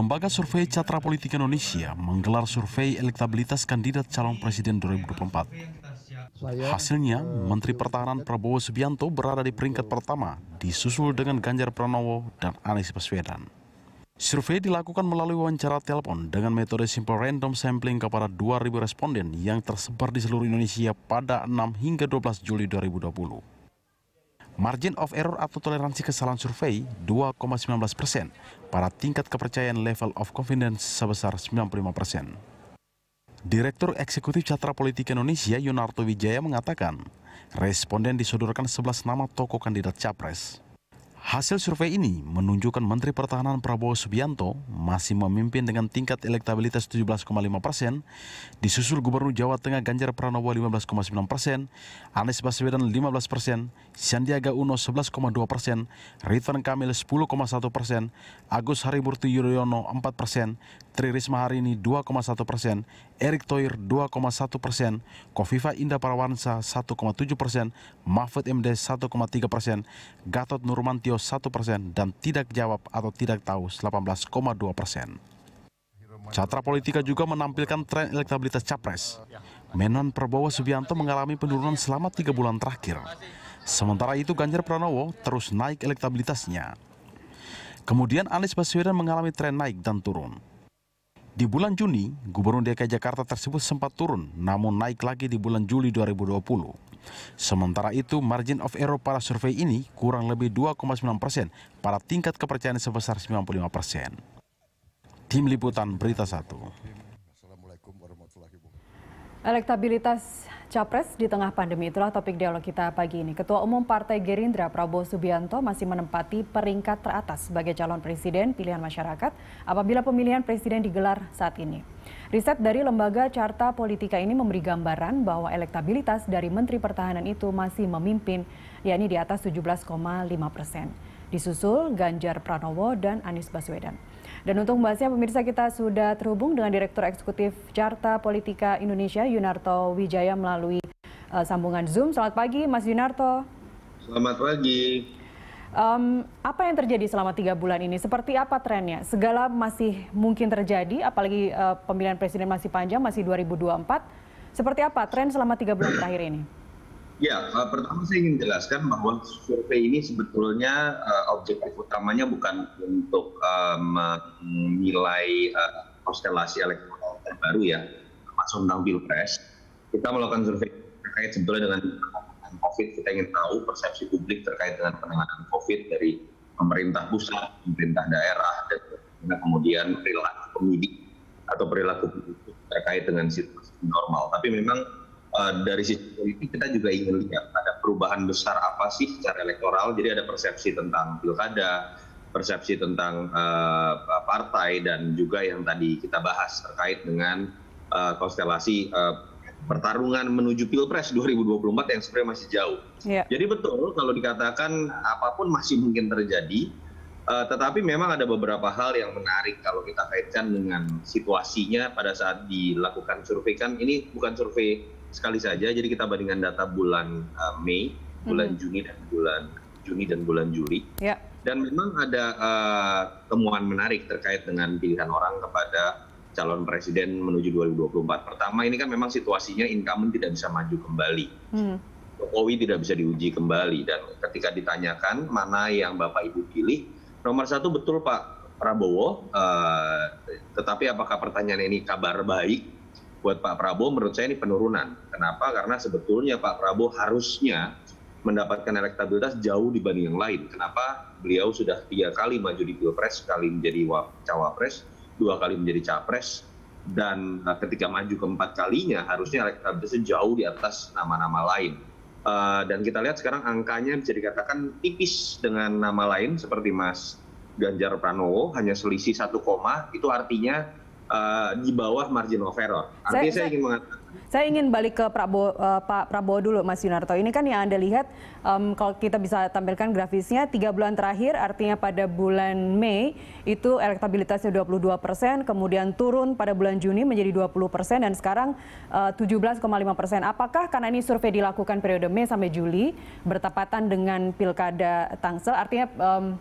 Lembaga Survei Catra Politika Indonesia menggelar survei elektabilitas kandidat calon presiden 2024. Hasilnya, Menteri Pertahanan Prabowo Subianto berada di peringkat pertama, disusul dengan Ganjar Pranowo dan Anies Baswedan. Survei dilakukan melalui wawancara telepon dengan metode simple random sampling kepada 2.000 responden yang tersebar di seluruh Indonesia pada 6 hingga 12 Juli 2020. Margin of error atau toleransi kesalahan survei 2,19%, pada tingkat kepercayaan level of confidence sebesar 95%. Direktur Eksekutif Catra Politika Indonesia Yunarto Wijaya mengatakan, responden disodorkan 11 nama tokoh kandidat capres. Hasil survei ini menunjukkan Menteri Pertahanan Prabowo Subianto masih memimpin dengan tingkat elektabilitas 17,5%, disusul Gubernur Jawa Tengah Ganjar Pranowo 15,9%, Anies Baswedan 15%, Sandiaga Uno 11,2%, Ridwan Kamil 10,1%, Agus Harimurti Yudhoyono 4%, Tri Risma Harini 2,1%, Erick Thohir 2,1%, Kofifa Indah Parawansa 1,7%, Mahfud MD 1,3%, Gatot Nurmantio 1%, dan tidak jawab atau tidak tahu 18,2%. Catra Politika juga menampilkan tren elektabilitas capres. Menhan Prabowo Subianto mengalami penurunan selama 3 bulan terakhir. Sementara itu Ganjar Pranowo terus naik elektabilitasnya. Kemudian Anies Baswedan mengalami tren naik dan turun. Di bulan Juni, Gubernur DKI Jakarta tersebut sempat turun, namun naik lagi di bulan Juli 2020. Sementara itu, margin of error pada survei ini kurang lebih 2,9% pada tingkat kepercayaan sebesar 95%. Tim Liputan Berita 1. Elektabilitas capres di tengah pandemi, itulah topik dialog kita pagi ini. Ketua Umum Partai Gerindra Prabowo Subianto masih menempati peringkat teratas sebagai calon presiden pilihan masyarakat apabila pemilihan presiden digelar saat ini. Riset dari lembaga Carta Politika ini memberi gambaran bahwa elektabilitas dari Menteri Pertahanan itu masih memimpin, yakni di atas 17,5%. Disusul Ganjar Pranowo dan Anies Baswedan. Dan untuk membahasnya, pemirsa, kita sudah terhubung dengan Direktur Eksekutif Carta Politika Indonesia, Yunarto Wijaya, melalui sambungan Zoom. Selamat pagi, Mas Yunarto. Selamat pagi. Apa yang terjadi selama 3 bulan ini? Seperti apa trennya? Segala masih mungkin terjadi, apalagi pemilihan presiden masih panjang, masih 2024. Seperti apa tren selama 3 bulan terakhir ini? Ya, pertama saya ingin jelaskan bahwa survei ini sebetulnya objektif utamanya bukan untuk menilai konstelasi elektoral terbaru ya, termasuk tentang Pilpres. Kita melakukan survei terkait sebetulnya dengan penanganan COVID. Kita ingin tahu persepsi publik terkait dengan penanganan COVID dari pemerintah pusat, pemerintah daerah, dan kemudian perilaku pemilih atau perilaku politik terkait dengan situasi normal. Tapi memang dari sisi politik kita juga ingin lihat ada perubahan besar apa sih secara elektoral. Jadi ada persepsi tentang pilkada, persepsi tentang partai, dan juga yang tadi kita bahas terkait dengan konstelasi pertarungan menuju Pilpres 2024 yang sebenarnya masih jauh. Yeah. Jadi betul kalau dikatakan apapun masih mungkin terjadi, tetapi memang ada beberapa hal yang menarik kalau kita kaitkan dengan situasinya pada saat dilakukan survei. Kan ini bukan survei sekali saja, jadi kita bandingkan data bulan Mei, bulan Juni dan bulan Juli. Yeah. Dan memang ada temuan menarik terkait dengan pilihan orang kepada calon presiden menuju 2024. Pertama, ini kan memang situasinya incumbent tidak bisa maju kembali. Jokowi tidak bisa diuji kembali, dan ketika ditanyakan mana yang Bapak Ibu pilih, nomor 1 betul Pak Prabowo, tetapi apakah pertanyaan ini kabar baik? Buat Pak Prabowo, menurut saya ini penurunan. Kenapa? Karena sebetulnya Pak Prabowo harusnya mendapatkan elektabilitas jauh dibanding yang lain. Kenapa? Beliau sudah 3 kali maju di Pilpres, sekali menjadi cawapres, 2 kali menjadi capres, dan ketika maju keempat kalinya harusnya elektabilitasnya jauh di atas nama-nama lain. Dan kita lihat sekarang angkanya bisa dikatakan tipis dengan nama lain seperti Mas Ganjar Pranowo, hanya selisih 1, itu artinya di bawah margin of error. Artinya saya ingin balik ke Pak Prabowo dulu, Mas Yunarto. Ini kan yang Anda lihat, kalau kita bisa tampilkan grafisnya, 3 bulan terakhir, artinya pada bulan Mei itu elektabilitasnya 22%, kemudian turun pada bulan Juni menjadi 20%, dan sekarang 17,5%. Apakah karena ini survei dilakukan periode Mei sampai Juli, bertepatan dengan Pilkada Tangsel, artinya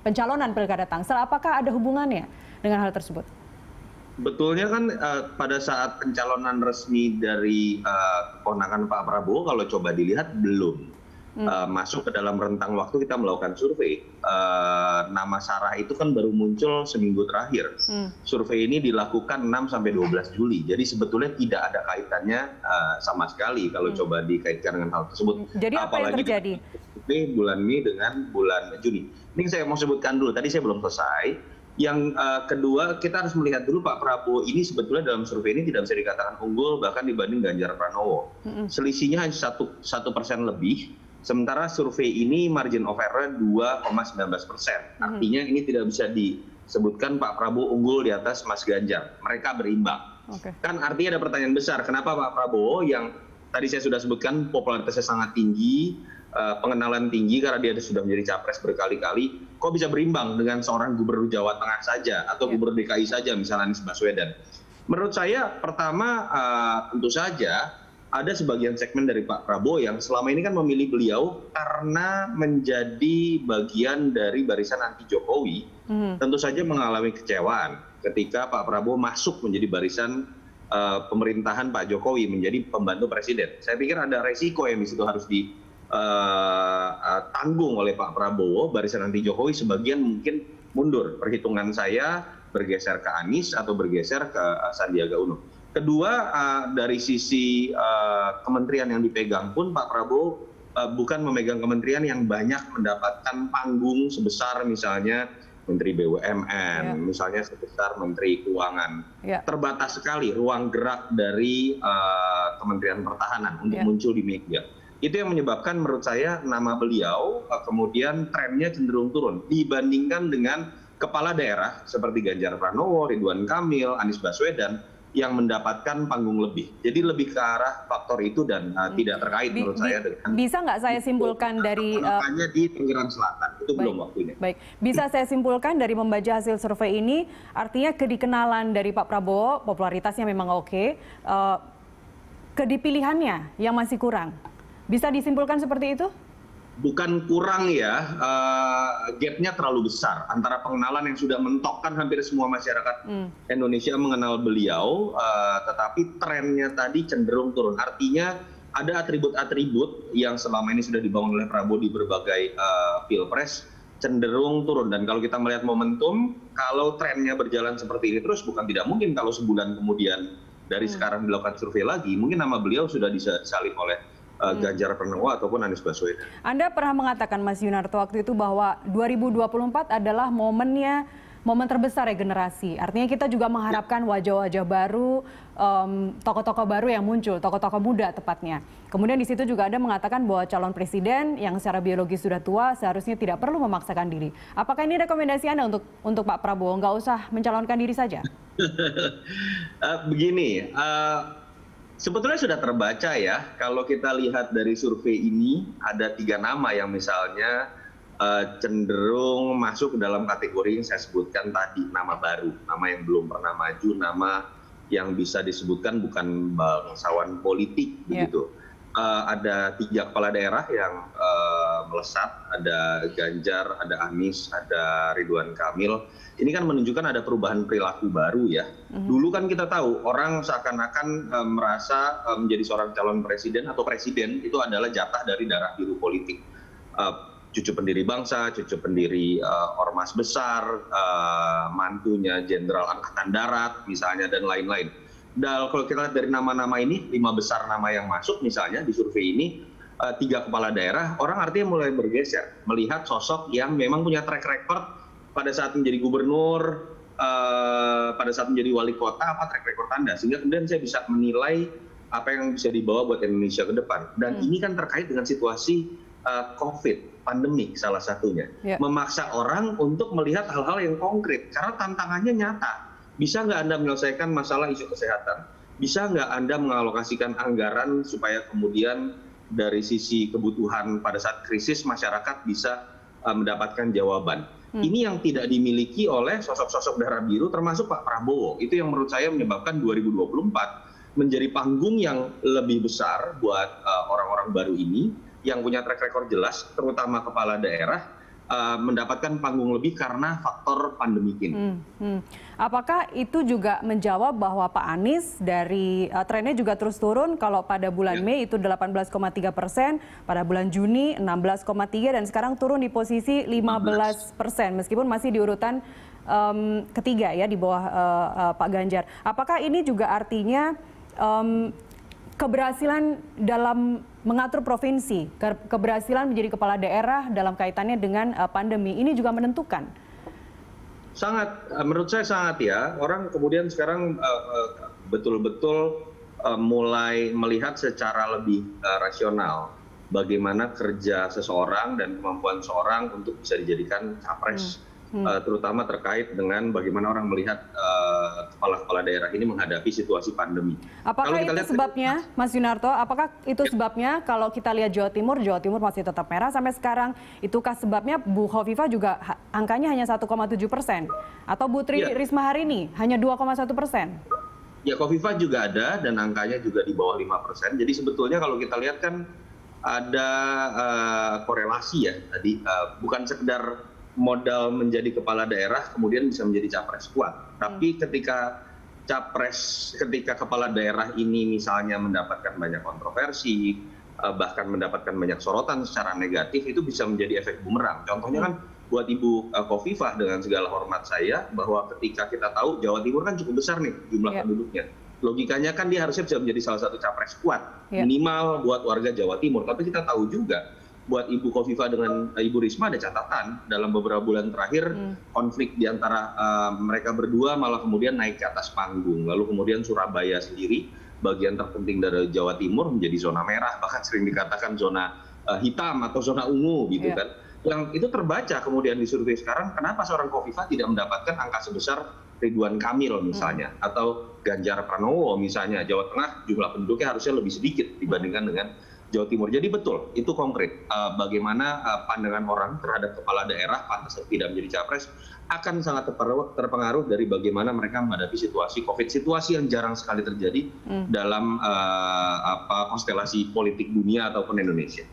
pencalonan Pilkada Tangsel, apakah ada hubungannya dengan hal tersebut? Betulnya kan pada saat pencalonan resmi dari keponakan Pak Prabowo, kalau coba dilihat belum masuk ke dalam rentang waktu kita melakukan survei. Nama Sarah itu kan baru muncul seminggu terakhir. Survei ini dilakukan 6 sampai 12 Juli. Jadi sebetulnya tidak ada kaitannya sama sekali kalau coba dikaitkan dengan hal tersebut. Jadi apa yang terjadi? Ini bulan Mei dengan bulan Juni. Ini saya mau sebutkan dulu. Tadi saya belum selesai. Yang kedua, kita harus melihat dulu Pak Prabowo ini sebetulnya dalam survei ini tidak bisa dikatakan unggul bahkan dibanding Ganjar Pranowo. Selisihnya hanya 1% lebih. Sementara survei ini margin of error 2,19%. Artinya ini tidak bisa disebutkan Pak Prabowo unggul di atas Mas Ganjar. Mereka berimbang. Kan artinya ada pertanyaan besar, kenapa Pak Prabowo yang tadi saya sudah sebutkan popularitasnya sangat tinggi, pengenalan tinggi karena dia sudah menjadi capres berkali-kali, kok bisa berimbang dengan seorang gubernur Jawa Tengah saja atau gubernur DKI saja misalnya Anies Baswedan. Menurut saya pertama tentu saja ada sebagian segmen dari Pak Prabowo yang selama ini kan memilih beliau karena menjadi bagian dari barisan anti Jokowi, tentu saja mengalami kecewaan ketika Pak Prabowo masuk menjadi barisan pemerintahan Pak Jokowi, menjadi pembantu presiden. Saya pikir ada resiko yang di situ harus ditanggung oleh Pak Prabowo, barisan anti Jokowi sebagian mungkin mundur. Perhitungan saya bergeser ke Anies atau bergeser ke Sandiaga Uno. Kedua, dari sisi kementerian yang dipegang pun Pak Prabowo bukan memegang kementerian yang banyak mendapatkan panggung sebesar misalnya Menteri BUMN, misalnya sebesar Menteri Keuangan. Terbatas sekali ruang gerak dari Kementerian Pertahanan untuk muncul di media. Itu yang menyebabkan menurut saya nama beliau kemudian trennya cenderung turun dibandingkan dengan kepala daerah seperti Ganjar Pranowo, Ridwan Kamil, Anies Baswedan yang mendapatkan panggung lebih. Jadi lebih ke arah faktor itu dan tidak terkait menurut saya dengan... Bisa nggak saya simpulkan dari... Makanya di Tangerang Selatan, itu belum waktunya. Baik, bisa saya simpulkan dari membaca hasil survei ini, artinya kedikenalan dari Pak Prabowo, popularitasnya memang oke, kedipilihannya yang masih kurang. Bisa disimpulkan seperti itu? Bukan kurang ya, gapnya terlalu besar antara pengenalan yang sudah mentokkan hampir semua masyarakat Indonesia mengenal beliau, tetapi trennya tadi cenderung turun. Artinya ada atribut-atribut yang selama ini sudah dibangun oleh Prabowo di berbagai pilpres cenderung turun. Dan kalau kita melihat momentum, kalau trennya berjalan seperti ini terus, bukan tidak mungkin kalau sebulan kemudian dari sekarang dilakukan survei lagi, mungkin nama beliau sudah disalib oleh Ganjar Pranowo ataupun Anies Baswedan. Anda pernah mengatakan Mas Yunarto waktu itu bahwa 2024 adalah momen terbesar regenerasi. Artinya kita juga mengharapkan wajah-wajah baru, tokoh-tokoh baru yang muncul, tokoh-tokoh muda tepatnya. Kemudian di situ juga Anda mengatakan bahwa calon presiden yang secara biologis sudah tua seharusnya tidak perlu memaksakan diri. Apakah ini rekomendasi Anda untuk Pak Prabowo, nggak usah mencalonkan diri saja? Begini, sebetulnya sudah terbaca ya, kalau kita lihat dari survei ini ada 3 nama yang misalnya cenderung masuk ke dalam kategori yang saya sebutkan tadi, nama baru, nama yang belum pernah maju, nama yang bisa disebutkan bukan bangsawan politik begitu. Ada 3 kepala daerah yang melesat, ada Ganjar, ada Anies, ada Ridwan Kamil. Ini kan menunjukkan ada perubahan perilaku baru ya. Dulu kan kita tahu orang seakan-akan merasa menjadi seorang calon presiden atau presiden itu adalah jatah dari darah biru politik. Cucu pendiri bangsa, cucu pendiri ormas besar, mantunya Jenderal Angkatan Darat misalnya dan lain-lain. Dan kalau kita lihat dari nama-nama ini, 5 besar nama yang masuk misalnya di survei ini, 3 kepala daerah, orang artinya mulai bergeser melihat sosok yang memang punya track record pada saat menjadi gubernur, pada saat menjadi wali kota, apa track record Anda, sehingga kemudian saya bisa menilai apa yang bisa dibawa buat Indonesia ke depan. Dan ini kan terkait dengan situasi COVID, pandemik salah satunya, memaksa orang untuk melihat hal-hal yang konkret, karena tantangannya nyata. Bisa nggak Anda menyelesaikan masalah isu kesehatan? Bisa nggak Anda mengalokasikan anggaran supaya kemudian dari sisi kebutuhan pada saat krisis masyarakat bisa mendapatkan jawaban? Ini yang tidak dimiliki oleh sosok-sosok darah biru termasuk Pak Prabowo. Itu yang menurut saya menyebabkan 2024 menjadi panggung yang lebih besar buat orang-orang baru ini yang punya track record jelas, terutama kepala daerah, mendapatkan panggung lebih karena faktor pandemi ini. Apakah itu juga menjawab bahwa Pak Anies dari trennya juga terus turun, kalau pada bulan Mei itu 18,3%, pada bulan Juni 16,3%, dan sekarang turun di posisi 15%, meskipun masih di urutan ketiga ya di bawah Pak Ganjar. Apakah ini juga artinya keberhasilan dalam mengatur provinsi, keberhasilan menjadi kepala daerah dalam kaitannya dengan pandemi ini juga menentukan? Sangat, menurut saya sangat ya. Orang kemudian sekarang betul-betul mulai melihat secara lebih rasional bagaimana kerja seseorang dan kemampuan seseorang untuk bisa dijadikan capres. Terutama terkait dengan bagaimana orang melihat kepala-kepala daerah ini menghadapi situasi pandemi. Apakah itu sebabnya, Mas Yunarto, apakah itu sebabnya kalau kita lihat Jawa Timur masih tetap merah sampai sekarang, itukah sebabnya Bu Khofifah juga angkanya hanya 1,7%? Atau Bu Tri Risma hari ini hanya 2,1%? Ya, Khofifah juga ada dan angkanya juga di bawah 5%. Jadi sebetulnya kalau kita lihat kan ada korelasi ya tadi, bukan sekedar modal menjadi kepala daerah kemudian bisa menjadi capres kuat. Tapi ketika kepala daerah ini misalnya mendapatkan banyak kontroversi, bahkan mendapatkan banyak sorotan secara negatif, itu bisa menjadi efek bumerang. Contohnya kan buat Ibu Khofifah, dengan segala hormat saya, bahwa ketika kita tahu Jawa Timur kan cukup besar nih jumlah penduduknya. Logikanya kan dia harusnya bisa menjadi salah satu capres kuat, minimal buat warga Jawa Timur. Tapi kita tahu juga buat Ibu Khofifah dengan Ibu Risma ada catatan dalam beberapa bulan terakhir konflik di antara mereka berdua malah kemudian naik ke atas panggung. Lalu kemudian Surabaya sendiri, bagian terpenting dari Jawa Timur, menjadi zona merah, bahkan sering dikatakan zona hitam atau zona ungu gitu kan. Yang itu terbaca kemudian di survei sekarang, kenapa seorang Khofifah tidak mendapatkan angka sebesar Ridwan Kamil misalnya, atau Ganjar Pranowo misalnya. Jawa Tengah jumlah penduduknya harusnya lebih sedikit dibandingkan dengan Jawa Timur. Jadi betul, itu konkret. Bagaimana pandangan orang terhadap kepala daerah pantas tidak menjadi capres akan sangat terpengaruh dari bagaimana mereka menghadapi situasi COVID, situasi yang jarang sekali terjadi dalam konstelasi politik dunia ataupun Indonesia.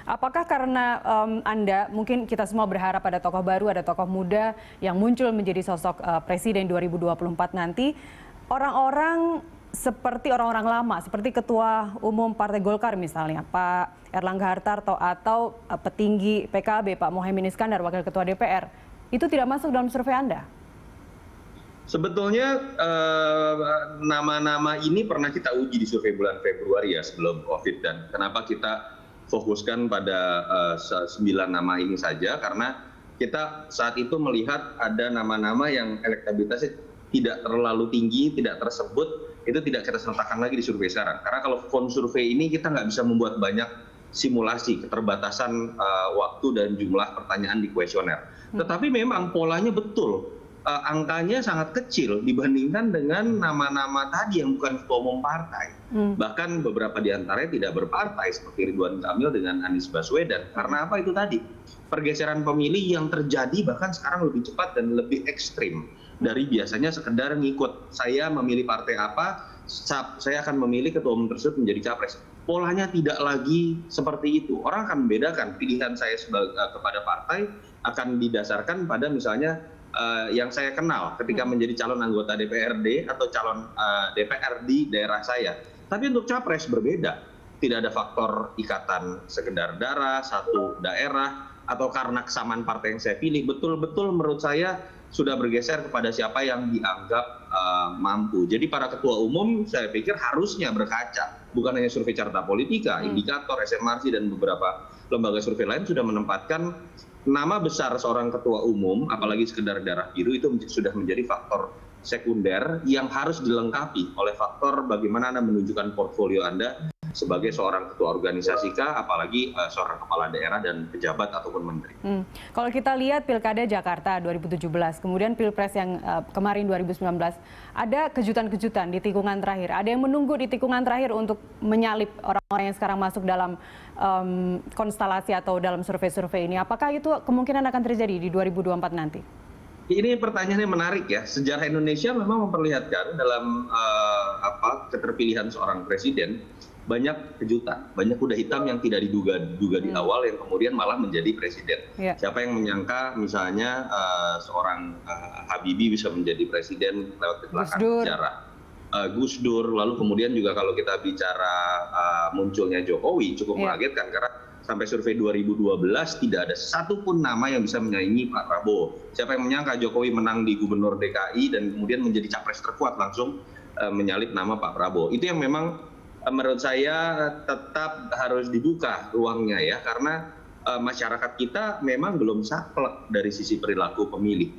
Apakah karena Anda, mungkin kita semua berharap ada tokoh baru, ada tokoh muda yang muncul menjadi sosok presiden 2024 nanti, orang-orang seperti orang-orang lama, seperti Ketua Umum Partai Golkar misalnya, Pak Erlangga Hartarto, atau petinggi PKB, Pak Mohaimin Iskandar, Wakil Ketua DPR, itu tidak masuk dalam survei Anda? Sebetulnya nama-nama ini pernah kita uji di survei bulan Februari ya, sebelum COVID. Dan kenapa kita fokuskan pada 9 nama ini saja, karena kita saat itu melihat ada nama-nama yang elektabilitasnya tidak terlalu tinggi, tidak tersebut, itu tidak kita sertakan lagi di survei sekarang. Karena kalau font survei ini kita nggak bisa membuat banyak simulasi, keterbatasan waktu dan jumlah pertanyaan di kuesioner. Tetapi memang polanya betul, angkanya sangat kecil dibandingkan dengan nama-nama tadi yang bukan ketua umum partai. Bahkan beberapa di antaranya tidak berpartai, seperti Ridwan Kamil dengan Anies Baswedan. Karena apa itu tadi? Pergeseran pemilih yang terjadi bahkan sekarang lebih cepat dan lebih ekstrim dari biasanya sekedar ngikut. Saya memilih partai apa, saya akan memilih ketua umum tersebut menjadi capres. Polanya tidak lagi seperti itu. Orang akan membedakan pilihan saya kepada partai akan didasarkan pada misalnya yang saya kenal ketika menjadi calon anggota DPRD atau calon DPR di daerah saya. Tapi untuk capres berbeda. Tidak ada faktor ikatan sekedar darah, satu daerah, atau karena kesamaan partai yang saya pilih. Betul-betul menurut saya sudah bergeser kepada siapa yang dianggap mampu. Jadi para ketua umum saya pikir harusnya berkaca. Bukan hanya survei Carta Politika, Indikator, SMRC, dan beberapa lembaga survei lain sudah menempatkan nama besar seorang ketua umum, apalagi sekedar darah biru, itu sudah menjadi faktor sekunder yang harus dilengkapi oleh faktor bagaimana Anda menunjukkan portfolio Anda sebagai seorang ketua organisasi kah, apalagi seorang kepala daerah dan pejabat ataupun menteri. Kalau kita lihat Pilkada Jakarta 2017, kemudian Pilpres yang kemarin 2019, ada kejutan-kejutan di tikungan terakhir. Ada yang menunggu di tikungan terakhir untuk menyalip orang-orang yang sekarang masuk dalam konstelasi atau dalam survei-survei ini. Apakah itu kemungkinan akan terjadi di 2024 nanti? Ini pertanyaan yang menarik ya. Sejarah Indonesia memang memperlihatkan dalam keterpilihan seorang presiden banyak kejutan, banyak kuda hitam yang tidak diduga di awal yang kemudian malah menjadi presiden. Siapa yang menyangka misalnya seorang Habibie bisa menjadi presiden lewat kecelakaan sejarah. Gus Dur, lalu kemudian juga kalau kita bicara munculnya Jokowi cukup mengagetkan karena sampai survei 2012 tidak ada satupun nama yang bisa menyaingi Pak Prabowo. Siapa yang menyangka Jokowi menang di Gubernur DKI dan kemudian menjadi capres terkuat langsung menyalip nama Pak Prabowo. Itu yang memang menurut saya tetap harus dibuka ruangnya ya, karena masyarakat kita memang belum saklek dari sisi perilaku pemilih.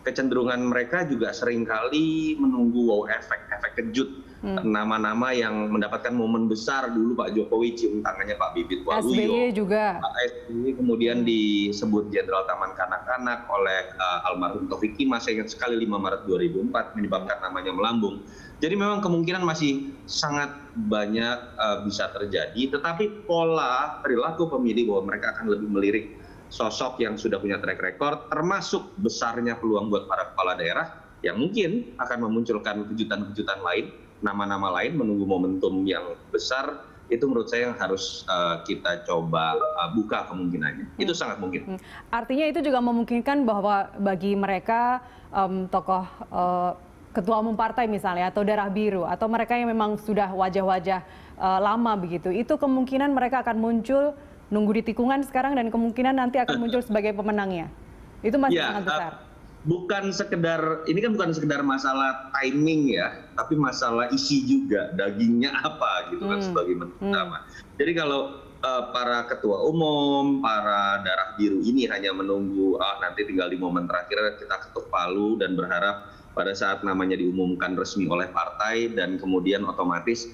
Kecenderungan mereka juga seringkali menunggu wow efek kejut. Nama-nama yang mendapatkan momen besar dulu Pak Jokowi cium tangannya Pak Bibit Waluyo. SBY juga. Pak SBY kemudian disebut Jenderal Taman Kanak-Kanak oleh almarhum Taufik Kimas, saya ingat sekali 5 Maret 2004 menyebabkan namanya melambung. Jadi memang kemungkinan masih sangat banyak bisa terjadi, tetapi pola perilaku pemilih bahwa mereka akan lebih melirik sosok yang sudah punya track record, termasuk besarnya peluang buat para kepala daerah yang mungkin akan memunculkan kejutan-kejutan lain, nama-nama lain, menunggu momentum yang besar. Itu menurut saya yang harus kita coba buka kemungkinannya. Itu sangat mungkin. Artinya itu juga memungkinkan bahwa bagi mereka tokoh ketua umum partai misalnya atau darah biru atau mereka yang memang sudah wajah-wajah lama begitu, itu kemungkinan mereka akan muncul nunggu di tikungan sekarang dan kemungkinan nanti akan muncul sebagai pemenangnya. Itu masih sangat besar. Bukan sekedar, ini kan bukan sekedar masalah timing ya, tapi masalah isi juga, dagingnya apa gitu kan sebagai utama. Jadi kalau para ketua umum, para darah biru ini hanya menunggu nanti tinggal di momen terakhir kita ketuk palu dan berharap pada saat namanya diumumkan resmi oleh partai dan kemudian otomatis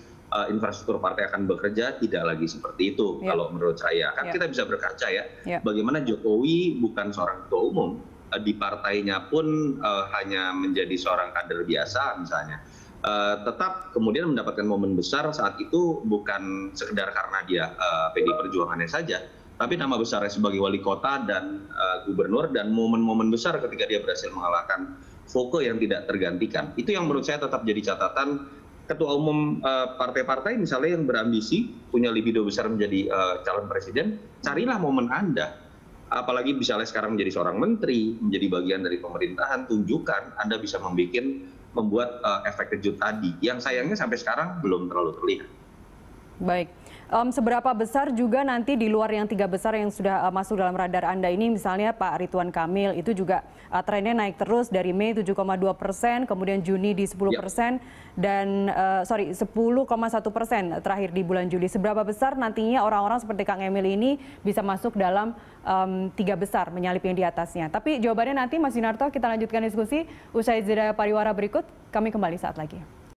infrastruktur partai akan bekerja, tidak lagi seperti itu kalau menurut saya. Kan kita bisa berkaca ya, bagaimana Jokowi bukan seorang ketua umum, di partainya pun hanya menjadi seorang kader biasa misalnya. Tetap kemudian mendapatkan momen besar saat itu bukan sekedar karena dia PDI Perjuangannya saja, tapi nama besarnya sebagai wali kota dan gubernur dan momen-momen besar ketika dia berhasil mengalahkan Foke yang tidak tergantikan. Itu yang menurut saya tetap jadi catatan ketua umum partai-partai misalnya yang berambisi, punya libido besar menjadi calon presiden, carilah momen Anda. Apalagi misalnya sekarang menjadi seorang menteri, menjadi bagian dari pemerintahan, tunjukkan Anda bisa membuat efek kejut tadi. Yang sayangnya sampai sekarang belum terlalu terlihat. Baik. Seberapa besar juga nanti di luar yang 3 besar yang sudah masuk dalam radar Anda ini, misalnya Pak Ridwan Kamil, itu juga trennya naik terus dari Mei 7,2%, kemudian Juni di 10%, dan 10,1% terakhir di bulan Juli. Seberapa besar nantinya orang-orang seperti Kang Emil ini bisa masuk dalam 3 besar, menyalip yang di atasnya. Tapi jawabannya nanti Mas Yunarto, kita lanjutkan diskusi usai jeda pariwara berikut. Kami kembali saat lagi.